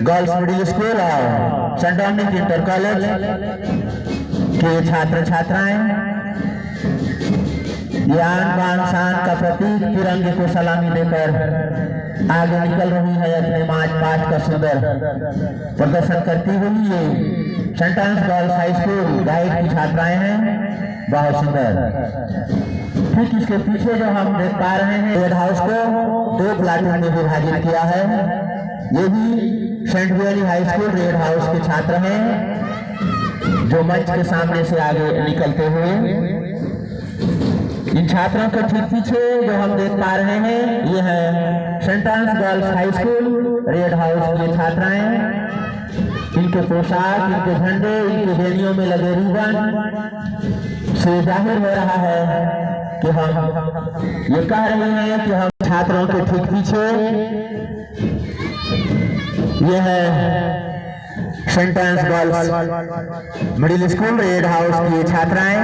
Girls middle school और Saint Dominic Inter college के छात्र छात्राएं यान बान शान का प्रतीक तिरंगे को सलामी देकर आगे निकल रही है। अपने मार्च पास्ट का सुंदर प्रदर्शन करती हुई ये saint Anne's girls high school guide की छात्राएं हैं, बहुत सुंदर। ठीक इसके पीछे जो हम देख पा रहे हैं रेड हाउस को 2 प्लाटून में विभाजित किया है। ये भी Saint Very High school red House के छात्र हैं जो मंच के सामने से आगे निकलते हुए। इन छात्रों के ठीक पीछे जो हम देख पा रहे हैं ये है saint Anne's girls high school red house की छात्राएं। इनके पोशाक, इनके झंडे, इनके बेनियों में लगे रिबन से जाहिर हो रहा है कि हम ये कह रहे हैं कि हम छात्रों के ठीक पीछे ये है saint Anne's girls middle school red house की छात्राएं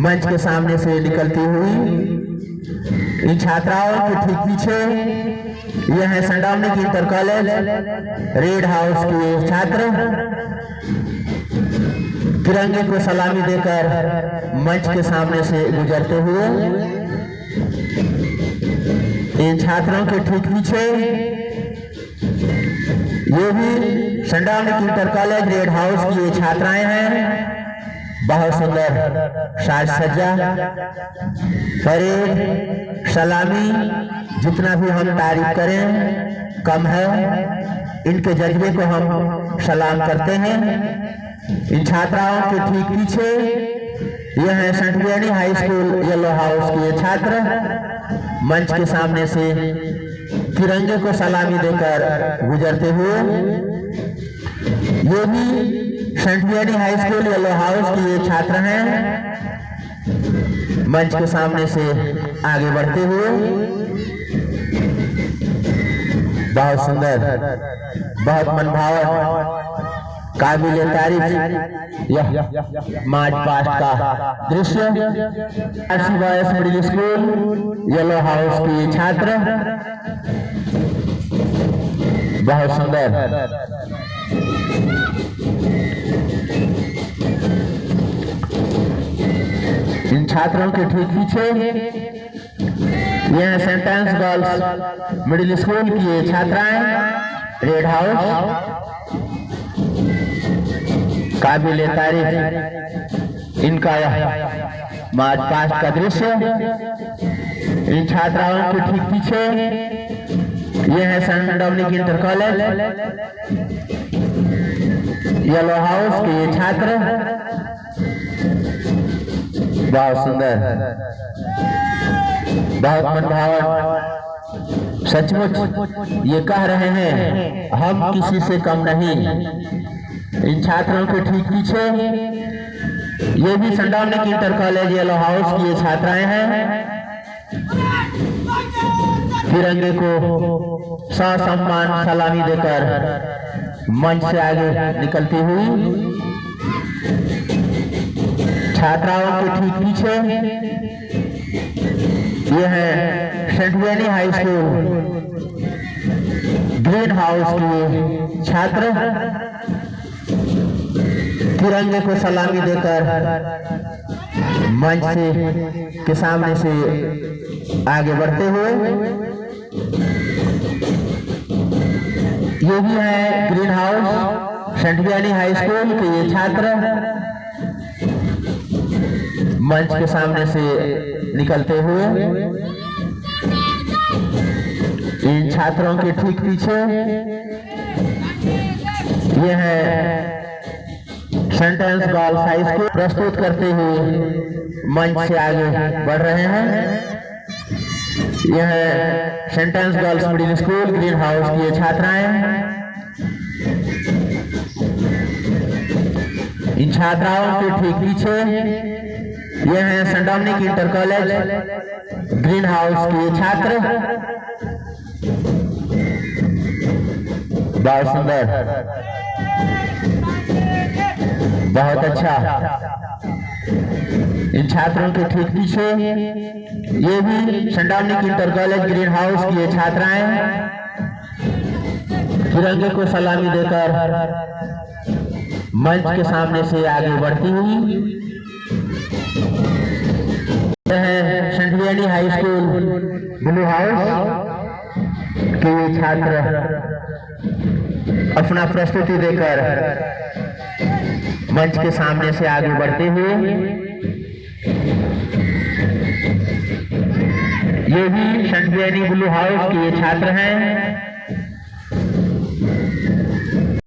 मंच के सामने से निकलती हुई। इन छात्राओं के ठीक पीछे यह है Saint Dominic Inter College Red House के छात्र तिरंगे को सलामी देकर मंच के सामने से गुजरते हुए। इन छात्रों के ठीक पीछे ये भी Saint Dominic Inter College Red house की ये छात्राएं हैं, बहुत सुंदर साज सज्जा, परेड, सलामी, जितना भी हम तारीफ करें कम है। इनके जज्बे को हम सलाम करते हैं। इन छात्राओं के ठीक पीछे यह है Saint Very High School Yellow House के छात्र मंच के सामने से तिरंगे को सलामी देकर गुजरते हुए। ये भी Saint Very High School Yellow House के ये छात्र हैं, मंच के सामने से आगे बढ़ते हुए। बहुत सुंदर, बहुत मनभावक, काबिल तारीफ यह मार्च पास्ट का दृश्य। Boys middle school Yellow House के छात्र, बहुत सुंदर। इन छात्रों के ठीक पीछे यह Saint Anne's girls middle school की ये छात्राएं रेड हाउस, काबिल तारीफ इनका यह मार्च पास्ट का दृश्य। इन छात्राओं के ठीक पीछे यह है Saint Dominic Inter College Yellow House के ये छात्र, बहुत सुंदर, बहुत मनभावक। सचमुच ये कह रहे हैं हम किसी से कम नहीं। इन छात्रों के ठीक पीछे ये भी Saint Dominic Inter College Yellow House की ये छात्राएं हैं, तिरंगे को ससम्मान सलामी देकर मंच से आगे निकलती हुई। छात्राओं के ठीक पीछे ये है सेंट वेनी हाई स्कूल ग्रीन हाउस के छात्र तिरंगे को सलामी देकर मंच के सामने से आगे बढ़ते हुए, ये भी है ग्रीन हाउस सेंट वेनी हाई स्कूल के ये छात्र मंच के सामने से निकलते हुए, इन छात्रों के ठीक पीछे ये है सेंटेंस गर्ल्स हाई स्कूल प्रस्तुत करते हुए मंच से आगे बढ़ रहे हैं। यह है sentence girls middle school green House की ये छात्राएं। इन छात्राओं के ठीक पीछे ये है Saint Dominic Inter College Green house के छात्र। बहुत सुंदर, बहुत अच्छा। इन छात्रों के ठीक पीछे ये भी Saint Dominic Inter College Green House की ये छात्राएं तिरंगे को सलामी देकर मंच के सामने से आगे बढ़ती हुई, यह है सेंट वेनी हाई स्कूल ब्लू हाउस के ये छात्र अपना प्रस्तुति देकर मंच के सामने से आगे बढ़ते हुए, ये भी सेंट वेनी ब्लू हाउस के ये छात्र हैं।